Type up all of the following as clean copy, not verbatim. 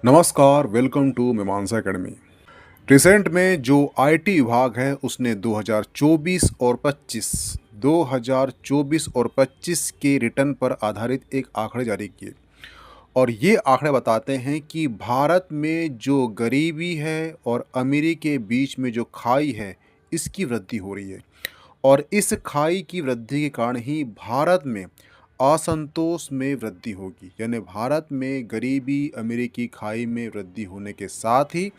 नमस्कार, welcome to मीमांसा academy. Recent में जो आईटी विभाग है उसने 2024 और 25 के रिटर्न पर आधारित एक आंकड़े जारी किए और ये आंकड़े बताते हैं कि भारत में जो गरीबी है और अमीरी के बीच में जो खाई है इसकी वृद्धि हो रही है और इस खाई की वृद्धि के कारण ही भारत में असंतोष में वृद्धि होगी। यानी भारत में गरीबी अमीरी की खाई में वृद्धि होने के साथ ही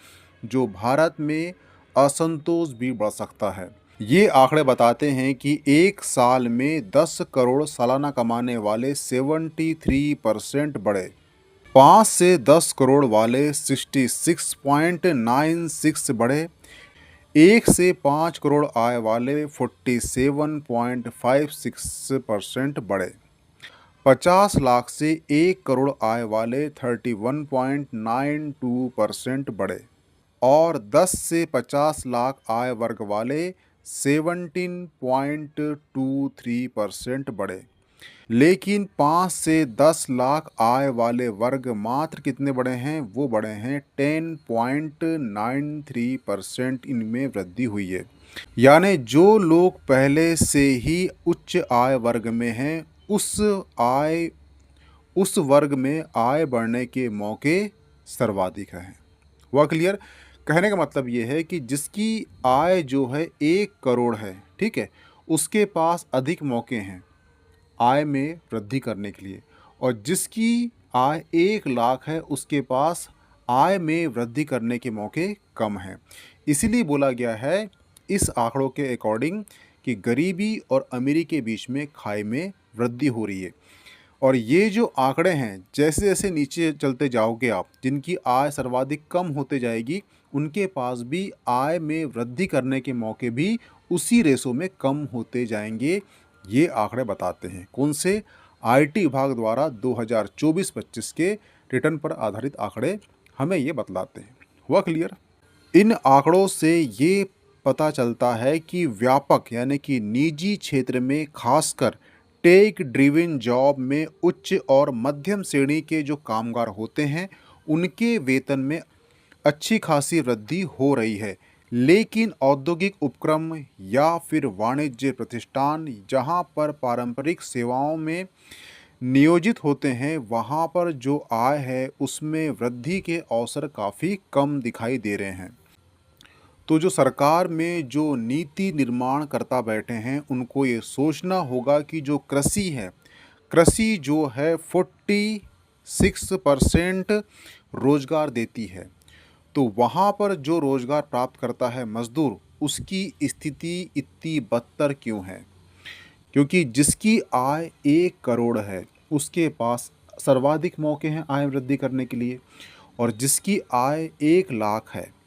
जो भारत में असंतोष भी बढ़ सकता है। ये आंकड़े बताते हैं कि एक साल में 10 करोड़ सालाना कमाने वाले 73% बढ़े, 5 से 10 करोड़ वाले 66.96 बढ़े, 1 से 5 करोड़ आय वाले 47.56% बढ़े, 50 लाख से 1 करोड़ आय वाले 31.92% बढ़े और 10 से 50 लाख आय वर्ग वाले 17.23% बढ़े। लेकिन 5 से 10 लाख आय वाले वर्ग मात्र कितने बढ़े हैं? वो बढ़े हैं 10.93%। इनमें वृद्धि हुई है। यानी जो लोग पहले से ही उच्च आय वर्ग में हैं उस वर्ग में आय बढ़ने के मौके सर्वाधिक हैं। वह क्लियर? कहने का मतलब ये है कि जिसकी आय जो है 1 करोड़ है, ठीक है, उसके पास अधिक मौके हैं आय में वृद्धि करने के लिए, और जिसकी आय 1 लाख है उसके पास आय में वृद्धि करने के मौके कम हैं। इसीलिए बोला गया है इस आंकड़ों के अकॉर्डिंग कि गरीबी और अमीरी के बीच में खाई में वृद्धि हो रही है। और ये जो आंकड़े हैं, जैसे जैसे नीचे चलते जाओगे आप, जिनकी आय सर्वाधिक कम होते जाएगी उनके पास भी आय में वृद्धि करने के मौके भी उसी रेशो में कम होते जाएंगे। ये आंकड़े बताते हैं। कौन से? आईटी विभाग द्वारा 2024-25 के रिटर्न पर आधारित आंकड़े हमें ये बतलाते हैं। हुआ क्लियर? इन आंकड़ों से ये पता चलता है कि व्यापक यानी कि निजी क्षेत्र में खासकर टेक ड्रिवन जॉब में उच्च और मध्यम श्रेणी के जो कामगार होते हैं उनके वेतन में अच्छी खासी वृद्धि हो रही है। लेकिन औद्योगिक उपक्रम या फिर वाणिज्य प्रतिष्ठान जहां पर पारंपरिक सेवाओं में नियोजित होते हैं वहां पर जो आय है उसमें वृद्धि के अवसर काफ़ी कम दिखाई दे रहे हैं। तो जो सरकार में जो नीति निर्माण करता बैठे हैं उनको ये सोचना होगा कि जो कृषि है, कृषि जो है 46% रोजगार देती है, तो वहाँ पर जो रोजगार प्राप्त करता है मजदूर, उसकी स्थिति इतनी बदतर क्यों है? क्योंकि जिसकी आय 1 करोड़ है उसके पास सर्वाधिक मौके हैं आय वृद्धि करने के लिए, और जिसकी आय 1 लाख है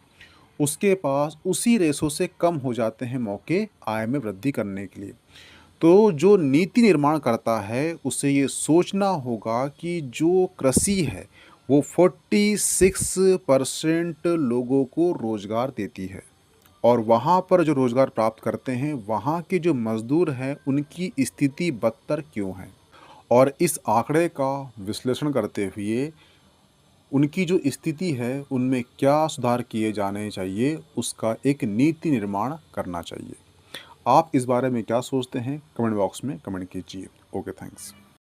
उसके पास उसी रेशो से कम हो जाते हैं मौके आय में वृद्धि करने के लिए। तो जो नीति निर्माण करता है उसे ये सोचना होगा कि जो कृषि है वो 46% लोगों को रोजगार देती है, और वहाँ पर जो रोजगार प्राप्त करते हैं वहाँ के जो मजदूर हैं उनकी स्थिति बदतर क्यों है। और इस आंकड़े का विश्लेषण करते हुए उनकी जो स्थिति है उनमें क्या सुधार किए जाने चाहिए उसका एक नीति निर्माण करना चाहिए। आप इस बारे में क्या सोचते हैं? कमेंट बॉक्स में कमेंट कीजिए। Okay, thanks.